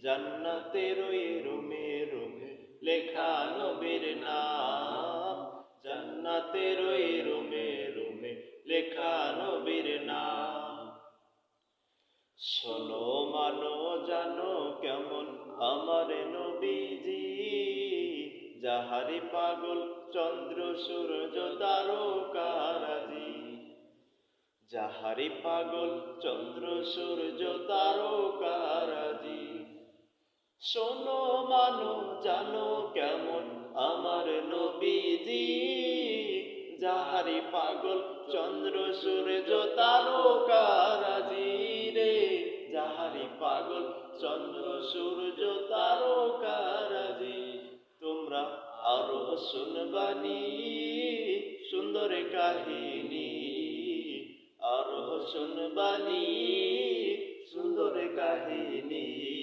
জান্নাতের ওই রুমে রুমে লেখা নবীর নাম, জান্নাতের ওই রুমে রুমে লেখা নবীর নাম। শোনো মানো জানো কেমন আমার নবীজি, যাহারি পাগল চন্দ্র সূর্য তারকারাজি, যাহারি পাগল চন্দ্র সূর্য তারকারাজি। শোনো মানো জানো কেমন আমার নবীজি, যাহারি পাগল চন্দ্র সূর্য তারকারাজি রে, যাহারি পাগল চন্দ্র সূর্য তারকারাজি। তোমরা আরো শুনবানি সুন্দর কাহিনী, আরো শুনবানি সুন্দর কাহিনী।